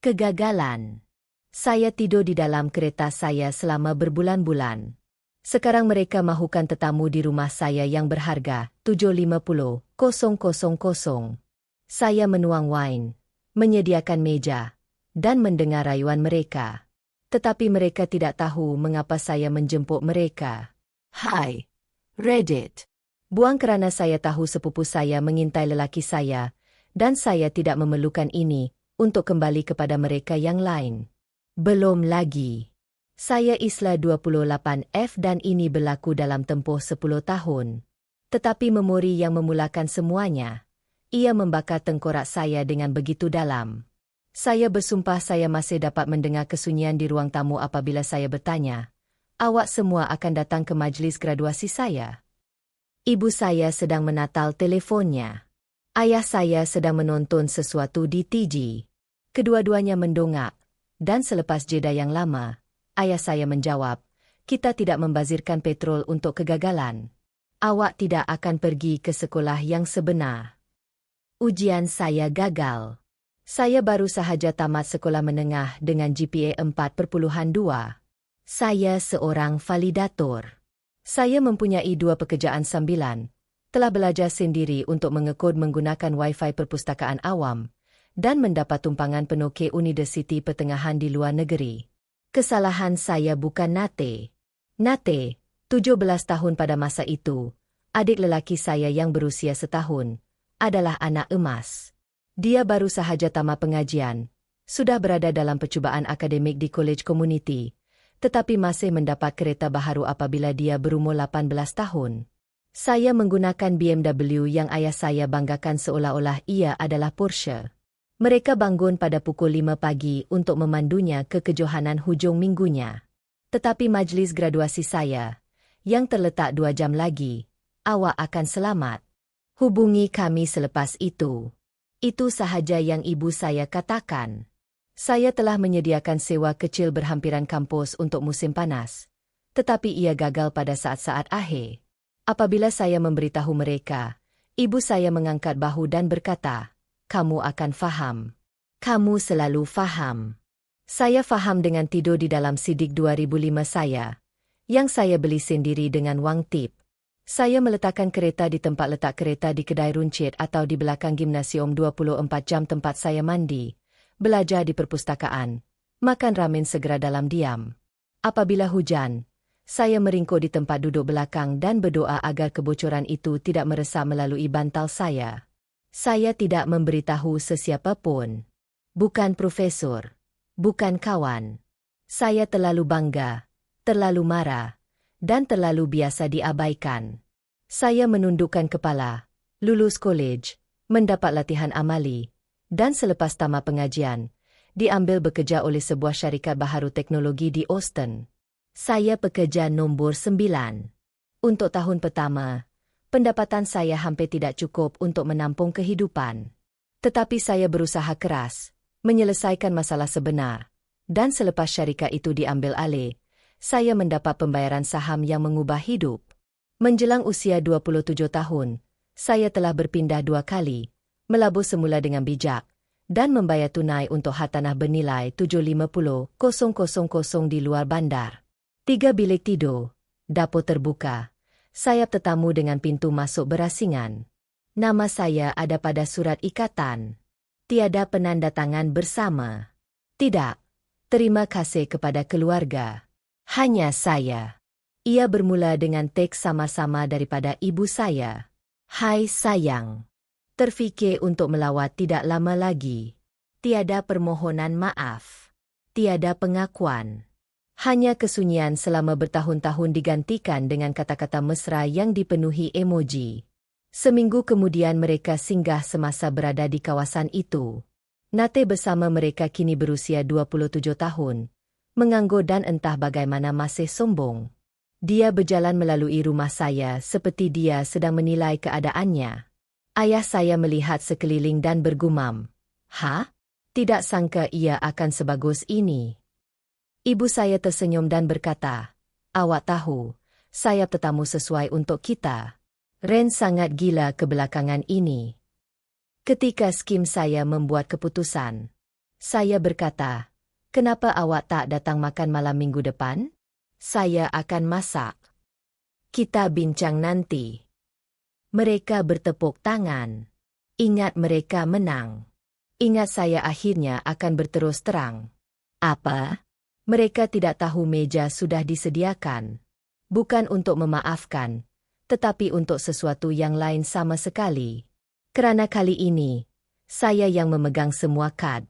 Kegagalan. Saya tidur di dalam kereta saya selama berbulan-bulan. Sekarang mereka mahukan tetamu di rumah saya yang berharga, 750,000. Saya menuang wine, menyediakan meja, dan mendengar rayuan mereka. Tetapi mereka tidak tahu mengapa saya menjemput mereka. Hai, Reddit. Buang kerana saya tahu sepupu saya mengintai lelaki saya, dan saya tidak memerlukan ini untuk kembali kepada mereka yang lain. Belum lagi. Saya Isla 28F dan ini berlaku dalam tempoh 10 tahun. Tetapi memori yang memulakan semuanya. Ia membakar tengkorak saya dengan begitu dalam. Saya bersumpah saya masih dapat mendengar kesunyian di ruang tamu apabila saya bertanya, "Awak semua akan datang ke majlis graduasi saya?" Ibu saya sedang menatal telefonnya. Ayah saya sedang menonton sesuatu di TG. Kedua-duanya mendongak, dan selepas jeda yang lama, ayah saya menjawab, "Kita tidak membazirkan petrol untuk kegagalan. Awak tidak akan pergi ke sekolah yang sebenar." Ujian saya gagal. Saya baru sahaja tamat sekolah menengah dengan GPA 4.2. Saya seorang validator. Saya mempunyai 2 pekerjaan sambilan, telah belajar sendiri untuk mengekod menggunakan Wi-Fi perpustakaan awam, dan mendapat tumpangan penuh ke Universiti Pertengahan di luar negeri. Kesalahan saya bukan Nate. Nate, 17 tahun pada masa itu, adik lelaki saya yang berusia setahun, adalah anak emas. Dia baru sahaja tamat pengajian, sudah berada dalam percubaan akademik di College Community, tetapi masih mendapat kereta baharu apabila dia berumur 18 tahun. Saya menggunakan BMW yang ayah saya banggakan seolah-olah ia adalah Porsche. Mereka bangun pada pukul 5 pagi untuk memandunya ke kejohanan hujung minggunya. Tetapi majlis graduasi saya, yang terletak 2 jam lagi, awak akan selamat. Hubungi kami selepas itu. Itu sahaja yang ibu saya katakan. Saya telah menyediakan sewa kecil berhampiran kampus untuk musim panas. Tetapi ia gagal pada saat-saat akhir. Apabila saya memberitahu mereka, ibu saya mengangkat bahu dan berkata, "Kamu akan faham. Kamu selalu faham." Saya faham dengan tidur di dalam Sidik 2005 saya, yang saya beli sendiri dengan wang tip. Saya meletakkan kereta di tempat letak kereta di kedai runcit atau di belakang gimnasium 24 jam tempat saya mandi, belajar di perpustakaan, makan ramen segera dalam diam. Apabila hujan, saya meringkuk di tempat duduk belakang dan berdoa agar kebocoran itu tidak meresap melalui bantal saya. Saya tidak memberitahu sesiapa pun. Bukan profesor. Bukan kawan. Saya terlalu bangga, terlalu marah, dan terlalu biasa diabaikan. Saya menundukkan kepala, lulus college, mendapat latihan amali, dan selepas tamat pengajian, diambil bekerja oleh sebuah syarikat baharu teknologi di Austin. Saya pekerja nombor 9. Untuk tahun pertama, pendapatan saya hampir tidak cukup untuk menampung kehidupan. Tetapi saya berusaha keras, menyelesaikan masalah sebenar, dan selepas syarikat itu diambil alih, saya mendapat pembayaran saham yang mengubah hidup. Menjelang usia 27 tahun, saya telah berpindah 2 kali, melabur semula dengan bijak, dan membayar tunai untuk hartanah bernilai 750,000 di luar bandar. 3 bilik tidur, dapur terbuka, sayap tetamu dengan pintu masuk berasingan. Nama saya ada pada surat ikatan. Tiada penandatangan bersama. Tidak. Terima kasih kepada keluarga. Hanya saya. Ia bermula dengan teks sama-sama daripada ibu saya. Hai sayang. Terfikir untuk melawat tidak lama lagi. Tiada permohonan maaf. Tiada pengakuan. Hanya kesunyian selama bertahun-tahun digantikan dengan kata-kata mesra yang dipenuhi emoji. Seminggu kemudian mereka singgah semasa berada di kawasan itu. Nate bersama mereka kini berusia 27 tahun, menganggur dan entah bagaimana masih sombong. Dia berjalan melalui rumah saya seperti dia sedang menilai keadaannya. Ayah saya melihat sekeliling dan bergumam, "Hah? Tidak sangka ia akan sebagus ini." Ibu saya tersenyum dan berkata, "Awak tahu, sayap tetamu sesuai untuk kita. Ren sangat gila kebelakangan ini." Ketika skim saya membuat keputusan, Saya berkata, "Kenapa awak tak datang makan malam minggu depan? Saya akan masak. Kita bincang nanti." Mereka bertepuk tangan. Ingat mereka menang. Ingat saya akhirnya akan berterus terang. Apa? Mereka tidak tahu meja sudah disediakan. Bukan untuk memaafkan, tetapi untuk sesuatu yang lain sama sekali. Kerana kali ini, saya yang memegang semua kad.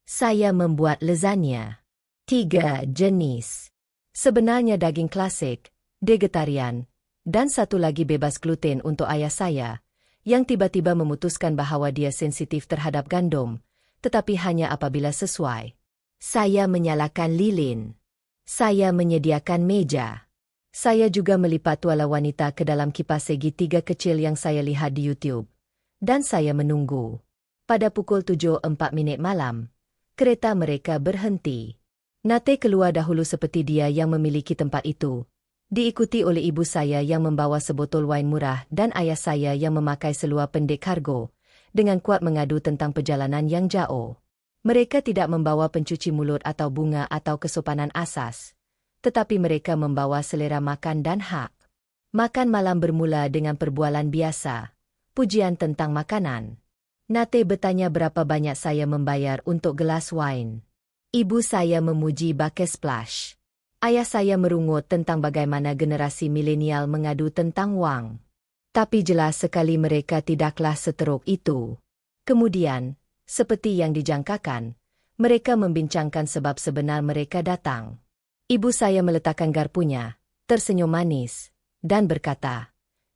Saya membuat lasagna. 3 jenis. Sebenarnya daging klasik, vegetarian, dan satu lagi bebas gluten untuk ayah saya, yang tiba-tiba memutuskan bahawa dia sensitif terhadap gandum, tetapi hanya apabila sesuai. Saya menyalakan lilin. Saya menyediakan meja. Saya juga melipat tuala wanita ke dalam kipas segitiga kecil yang saya lihat di YouTube. Dan saya menunggu. Pada pukul 7.04 malam, kereta mereka berhenti. Nate keluar dahulu seperti dia yang memiliki tempat itu. Diikuti oleh ibu saya yang membawa sebotol wain murah dan ayah saya yang memakai seluar pendek kargo, dengan kuat mengadu tentang perjalanan yang jauh. Mereka tidak membawa pencuci mulut atau bunga atau kesopanan asas, tetapi mereka membawa selera makan dan hak. Makan malam bermula dengan perbualan biasa, pujian tentang makanan. Nate bertanya berapa banyak saya membayar untuk gelas wain. Ibu saya memuji Bucket Splash. Ayah saya merungut tentang bagaimana generasi milenial mengadu tentang wang. Tapi jelas sekali mereka tidaklah seteruk itu. Kemudian, seperti yang dijangkakan, mereka membincangkan sebab sebenar mereka datang. Ibu saya meletakkan garpunya, tersenyum manis, dan berkata,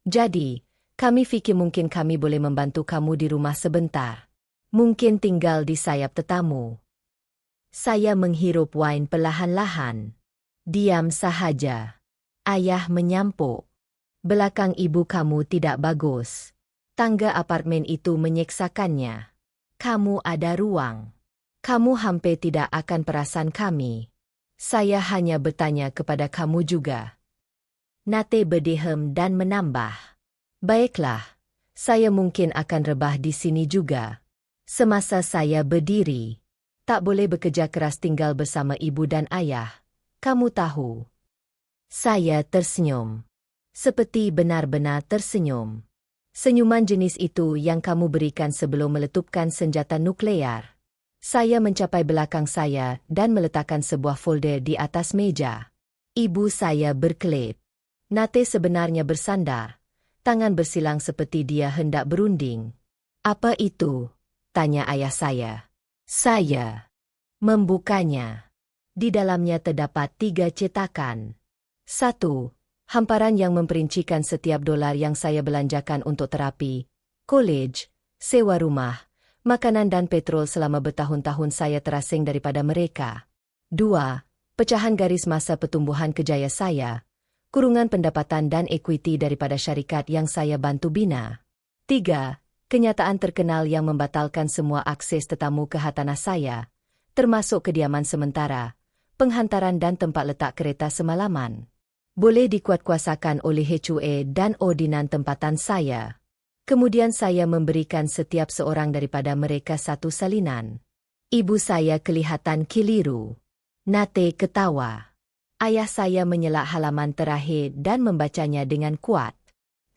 "Jadi, kami fikir mungkin kami boleh membantu kamu di rumah sebentar. Mungkin tinggal di sayap tetamu." Saya menghirup wain perlahan-lahan. Diam sahaja. Ayah menyampuk. "Belakang ibu kamu tidak bagus. Tangga apartemen itu menyeksakannya. Kamu ada ruang. Kamu hampir tidak akan perasan kami. Saya hanya bertanya kepada kamu juga." Nate berdiam dan menambah, "Baiklah, saya mungkin akan rebah di sini juga. Semasa saya berdiri, tak boleh bekerja keras tinggal bersama ibu dan ayah. Kamu tahu." Saya tersenyum. Seperti benar-benar tersenyum. Senyuman jenis itu yang kamu berikan sebelum meletupkan senjata nuklear. Saya mencapai belakang saya dan meletakkan sebuah folder di atas meja. Ibu saya berkelip. Nate sebenarnya bersandar. Tangan bersilang seperti dia hendak berunding. "Apa itu?" tanya ayah saya. Saya membukanya. Di dalamnya terdapat 3 cetakan. 1. Hamparan yang memperincikan setiap dolar yang saya belanjakan untuk terapi, college, sewa rumah, makanan dan petrol selama bertahun-tahun saya terasing daripada mereka. 2. Pecahan garis masa pertumbuhan kejaya saya, kurungan pendapatan dan ekuiti daripada syarikat yang saya bantu bina. 3. Kenyataan terkenal yang membatalkan semua akses tetamu ke hartanah saya, termasuk kediaman sementara, penghantaran dan tempat letak kereta semalaman. Boleh dikuatkuasakan oleh HUA dan ordinan tempatan saya. Kemudian saya memberikan setiap seorang daripada mereka satu salinan. Ibu saya kelihatan keliru. Nate ketawa. Ayah saya menyelak halaman terakhir dan membacanya dengan kuat.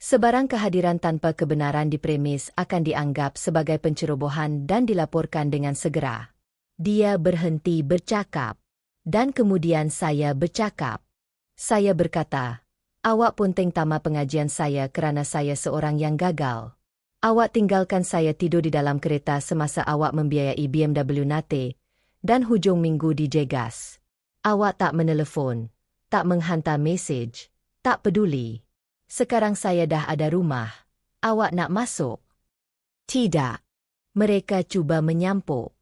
Sebarang kehadiran tanpa kebenaran di premis akan dianggap sebagai pencerobohan dan dilaporkan dengan segera. Dia berhenti bercakap. Dan kemudian saya bercakap. Saya berkata, "Awak ponteng tama pengajian saya kerana saya seorang yang gagal. Awak tinggalkan saya tidur di dalam kereta semasa awak membiayai BMW Nate, dan hujung minggu dijegas. Awak tak menelefon, tak menghantar mesej, tak peduli. Sekarang saya dah ada rumah. Awak nak masuk?" "Tidak." Mereka cuba menyampuk.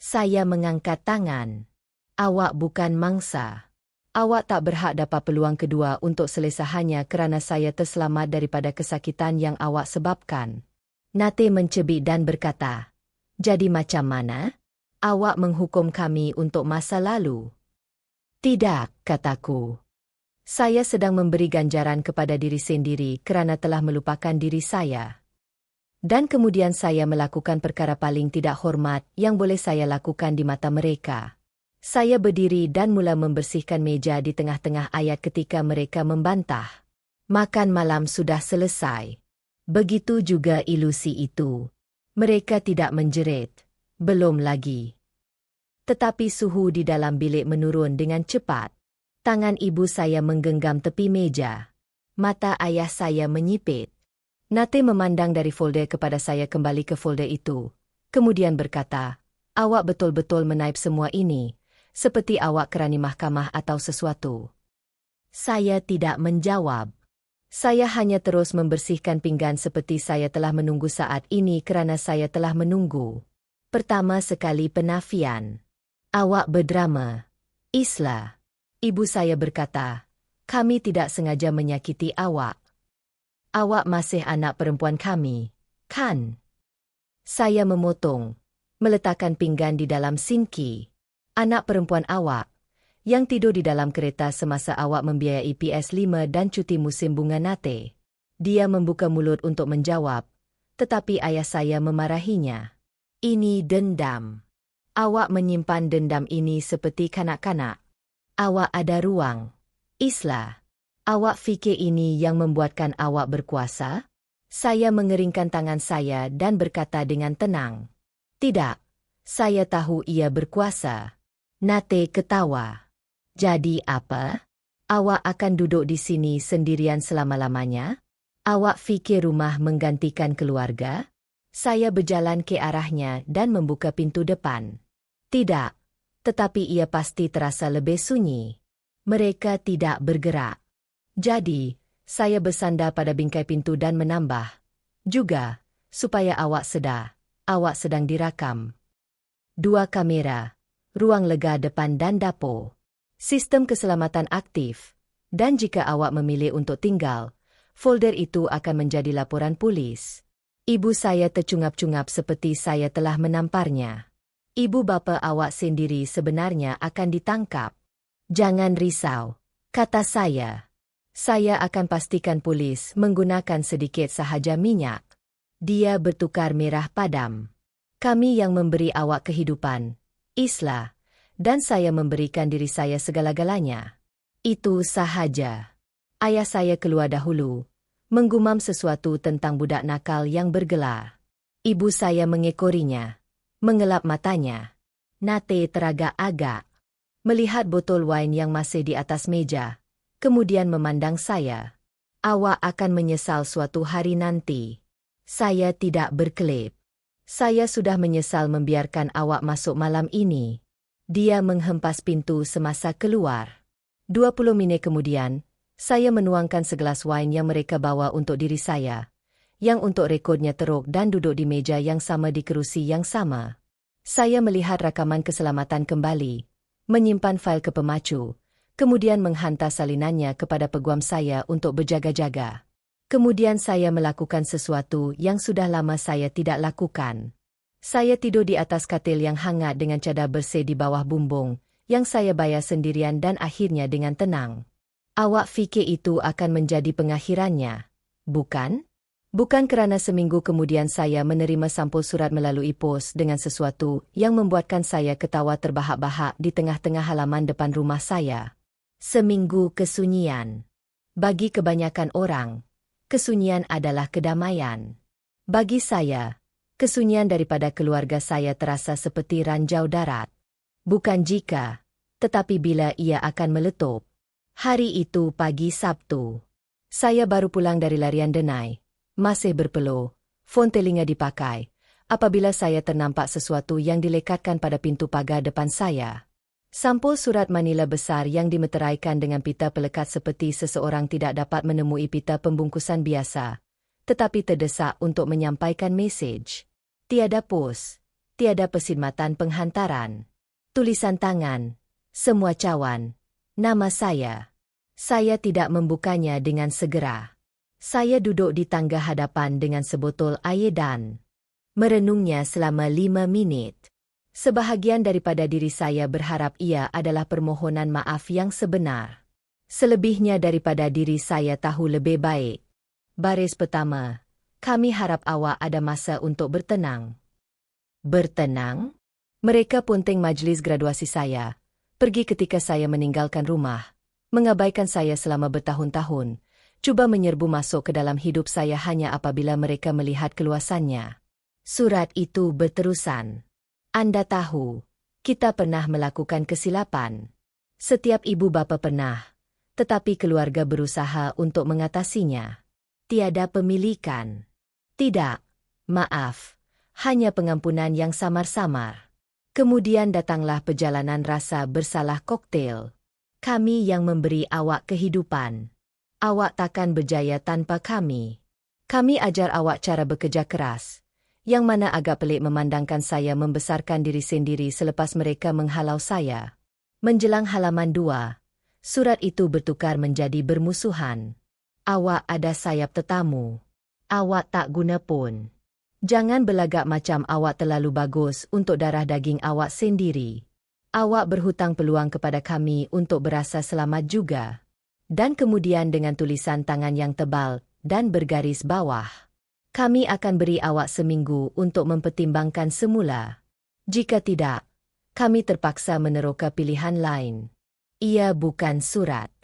Saya mengangkat tangan. "Awak bukan mangsa. Awak tak berhak dapat peluang kedua untuk selesa hanya kerana saya terselamat daripada kesakitan yang awak sebabkan." Nate mencebik dan berkata, "Jadi macam mana? Awak menghukum kami untuk masa lalu?" "Tidak," kataku. "Saya sedang memberi ganjaran kepada diri sendiri kerana telah melupakan diri saya." Dan kemudian saya melakukan perkara paling tidak hormat yang boleh saya lakukan di mata mereka. Saya berdiri dan mula membersihkan meja di tengah-tengah ayat ketika mereka membantah. Makan malam sudah selesai. Begitu juga ilusi itu. Mereka tidak menjerit. Belum lagi. Tetapi suhu di dalam bilik menurun dengan cepat. Tangan ibu saya menggenggam tepi meja. Mata ayah saya menyipit. Nate memandang dari folder kepada saya kembali ke folder itu. Kemudian berkata, "Awak betul-betul menaip semua ini, seperti awak kerani mahkamah atau sesuatu." Saya tidak menjawab. Saya hanya terus membersihkan pinggan seperti saya telah menunggu saat ini karena saya telah menunggu. Pertama sekali penafian. "Awak berdrama." "Isla." Ibu saya berkata, "Kami tidak sengaja menyakiti awak. Awak masih anak perempuan kami, kan?" Saya memotong, meletakkan pinggan di dalam sinki. "Anak perempuan awak, yang tidur di dalam kereta semasa awak membiayai PS5 dan cuti musim bunga Nate." Dia membuka mulut untuk menjawab, tetapi ayah saya memarahinya. "Ini dendam. Awak menyimpan dendam ini seperti kanak-kanak. Awak ada ruang. Isla. Awak fikir ini yang membuatkan awak berkuasa?" Saya mengeringkan tangan saya dan berkata dengan tenang, "Tidak, saya tahu ia berkuasa." Nate ketawa. "Jadi apa? Awak akan duduk di sini sendirian selama-lamanya? Awak fikir rumah menggantikan keluarga?" Saya berjalan ke arahnya dan membuka pintu depan. Tidak, tetapi ia pasti terasa lebih sunyi. Mereka tidak bergerak. Jadi, saya bersandar pada bingkai pintu dan menambah. "Juga, supaya awak sedar, awak sedang dirakam. 2 kamera, ruang lega depan dan dapur. Sistem keselamatan aktif. Dan jika awak memilih untuk tinggal, folder itu akan menjadi laporan polis." Ibu saya tercungap-cungap seperti saya telah menamparnya. "Ibu bapa awak sendiri sebenarnya akan ditangkap." "Jangan risau," kata saya. "Saya akan pastikan polis menggunakan sedikit sahaja minyak." Dia bertukar merah padam. "Kami yang memberi awak kehidupan, Isla, dan saya memberikan diri saya segala-galanya." "Itu sahaja." Ayah saya keluar dahulu, menggumam sesuatu tentang budak nakal yang bergelar. Ibu saya mengekorinya, mengelap matanya. Nate teragak-agak, melihat botol wine yang masih di atas meja. Kemudian memandang saya. "Awak akan menyesal suatu hari nanti." Saya tidak berkelip. "Saya sudah menyesal membiarkan awak masuk malam ini." Dia menghempas pintu semasa keluar. 20 menit kemudian, saya menuangkan segelas wine yang mereka bawa untuk diri saya, yang untuk rekodnya teruk dan duduk di meja yang sama di kerusi yang sama. Saya melihat rakaman keselamatan kembali, menyimpan fail ke pemacu, kemudian menghantar salinannya kepada peguam saya untuk berjaga-jaga. Kemudian saya melakukan sesuatu yang sudah lama saya tidak lakukan. Saya tidur di atas katil yang hangat dengan cadar bersih di bawah bumbung, yang saya bayar sendirian dan akhirnya dengan tenang. Awak fikir itu akan menjadi pengakhirannya, bukan? Bukan kerana seminggu kemudian saya menerima sampul surat melalui pos dengan sesuatu yang membuatkan saya ketawa terbahak-bahak di tengah-tengah halaman depan rumah saya. Seminggu kesunyian. Bagi kebanyakan orang, kesunyian adalah kedamaian. Bagi saya, kesunyian daripada keluarga saya terasa seperti ranjau darat. Bukan jika, tetapi bila ia akan meletup. Hari itu pagi Sabtu. Saya baru pulang dari larian denai. Masih berpeluh, fon telinga dipakai, apabila saya ternampak sesuatu yang dilekatkan pada pintu pagar depan saya. Sampul surat manila besar yang dimeteraikan dengan pita pelekat seperti seseorang tidak dapat menemui pita pembungkusan biasa, tetapi terdesak untuk menyampaikan mesej. Tiada pos, tiada perkhidmatan penghantaran. Tulisan tangan, semua cawan, nama saya. Saya tidak membukanya dengan segera. Saya duduk di tangga hadapan dengan sebotol air dan merenungnya selama 5 menit. Sebahagian daripada diri saya berharap ia adalah permohonan maaf yang sebenar. Selebihnya daripada diri saya tahu lebih baik. Baris pertama, Kami harap awak ada masa untuk bertenang. Bertenang? Mereka punting majlis graduasi saya, pergi ketika saya meninggalkan rumah, mengabaikan saya selama bertahun-tahun, coba menyerbu masuk ke dalam hidup saya hanya apabila mereka melihat keluasannya. Surat itu berterusan. Anda tahu, kita pernah melakukan kesilapan. Setiap ibu bapa pernah, tetapi keluarga berusaha untuk mengatasinya. Tiada pemilikan. Tidak, maaf, hanya pengampunan yang samar-samar. Kemudian datanglah perjalanan rasa bersalah koktail. Kami yang memberi awak kehidupan. Awak takkan berjaya tanpa kami. Kami ajar awak cara bekerja keras, yang mana agak pelik memandangkan saya membesarkan diri sendiri selepas mereka menghalau saya. Menjelang halaman 2, surat itu bertukar menjadi bermusuhan. Awak ada sayap tetamu. Awak tak guna pun. Jangan berlagak macam awak terlalu bagus untuk darah daging awak sendiri. Awak berhutang peluang kepada kami untuk berasa selamat juga. Dan kemudian dengan tulisan tangan yang tebal dan bergaris bawah. Kami akan beri awak seminggu untuk mempertimbangkan semula. Jika tidak, kami terpaksa meneroka pilihan lain. Ia bukan surat.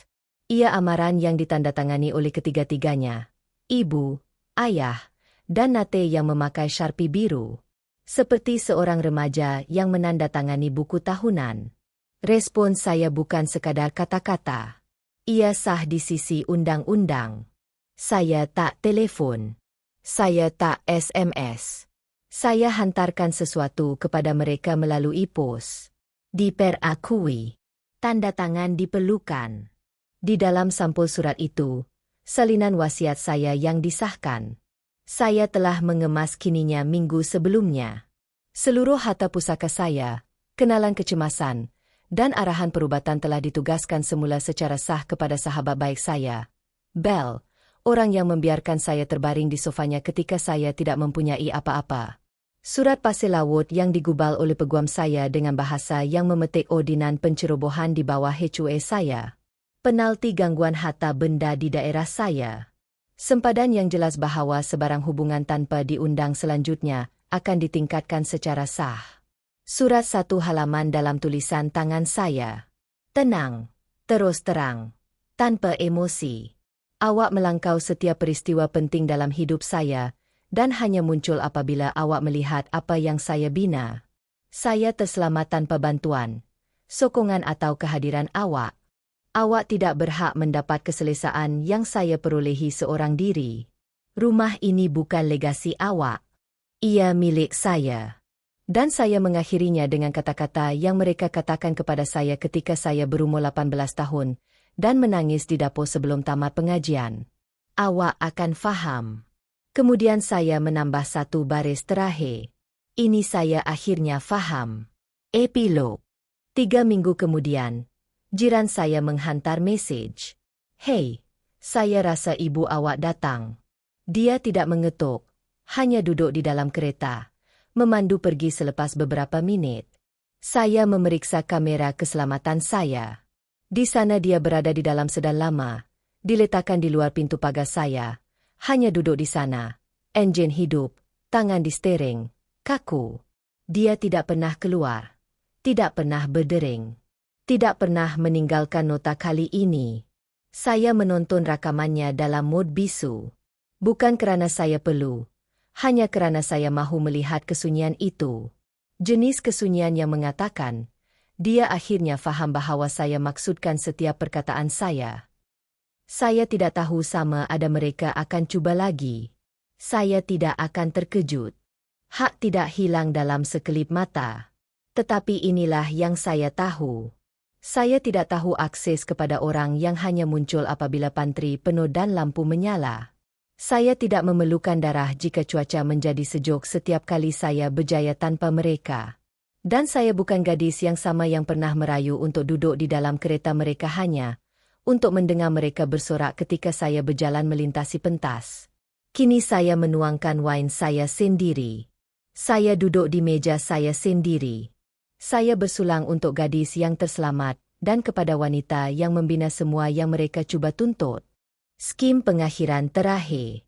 Ia amaran yang ditandatangani oleh ketiga-tiganya. Ibu, ayah, dan Nate yang memakai Sharpie biru. Seperti seorang remaja yang menandatangani buku tahunan. Respon saya bukan sekadar kata-kata. Ia sah di sisi undang-undang. Saya tak telepon. Saya tak SMS. Saya hantarkan sesuatu kepada mereka melalui pos. Diperakui. Tanda tangan diperlukan. Di dalam sampul surat itu, salinan wasiat saya yang disahkan. Saya telah mengemas kininya minggu sebelumnya. Seluruh harta pusaka saya, kenalan kecemasan, dan arahan perubatan telah ditugaskan semula secara sah kepada sahabat baik saya, Bell, orang yang membiarkan saya terbaring di sofanya ketika saya tidak mempunyai apa-apa. Surat pasir laut yang digubal oleh peguam saya dengan bahasa yang memetik ordinan pencerobohan di bawah HOA saya. Penalti gangguan harta benda di daerah saya. Sempadan yang jelas bahawa sebarang hubungan tanpa diundang selanjutnya akan ditingkatkan secara sah. Surat 1 halaman dalam tulisan tangan saya. Tenang, terus terang, tanpa emosi. Awak melangkau setiap peristiwa penting dalam hidup saya, dan hanya muncul apabila awak melihat apa yang saya bina. Saya terselamat tanpa bantuan, sokongan atau kehadiran awak. Awak tidak berhak mendapat keselesaan yang saya perolehi seorang diri. Rumah ini bukan legasi awak. Ia milik saya. Dan saya mengakhirinya dengan kata-kata yang mereka katakan kepada saya ketika saya berumur 18 tahun dan menangis di dapur sebelum tamat pengajian. Awak akan faham. Kemudian saya menambah satu baris terakhir. Ini saya akhirnya faham. Epilog. 3 minggu kemudian, jiran saya menghantar mesej. Hei, saya rasa ibu awak datang. Dia tidak mengetuk, hanya duduk di dalam kereta, memandu pergi selepas beberapa minit. Saya memeriksa kamera keselamatan saya. Di sana dia berada di dalam sedan lama, diletakkan di luar pintu pagar saya, hanya duduk di sana, enjin hidup, tangan di steering, kaku. Dia tidak pernah keluar, tidak pernah berdering. Tidak pernah meninggalkan nota kali ini. Saya menonton rakamannya dalam mod bisu. Bukan kerana saya perlu, hanya kerana saya mahu melihat kesunyian itu. Jenis kesunyian yang mengatakan, dia akhirnya faham bahawa saya maksudkan setiap perkataan saya. Saya tidak tahu sama ada mereka akan cuba lagi. Saya tidak akan terkejut. Hak tidak hilang dalam sekelip mata. Tetapi inilah yang saya tahu. Saya tidak tahu akses kepada orang yang hanya muncul apabila pantry penuh dan lampu menyala. Saya tidak memerlukan darah jika cuaca menjadi sejuk setiap kali saya berjaya tanpa mereka. Dan saya bukan gadis yang sama yang pernah merayu untuk duduk di dalam kereta mereka hanya untuk mendengar mereka bersorak ketika saya berjalan melintasi pentas. Kini saya menuangkan wine saya sendiri. Saya duduk di meja saya sendiri. Saya bersulang untuk gadis yang terselamat dan kepada wanita yang membina semua yang mereka cuba tuntut. Skim pengakhiran terakhir.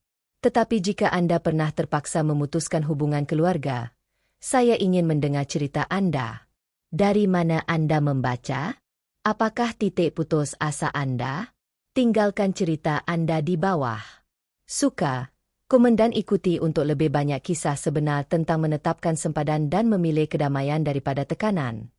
Tetapi jika Anda pernah terpaksa memutuskan hubungan keluarga, saya ingin mendengar cerita Anda. Dari mana Anda membaca? Apakah titik putus asa Anda? Tinggalkan cerita Anda di bawah. Suka, komen dan ikuti untuk lebih banyak kisah sebenar tentang menetapkan sempadan dan memilih kedamaian daripada tekanan.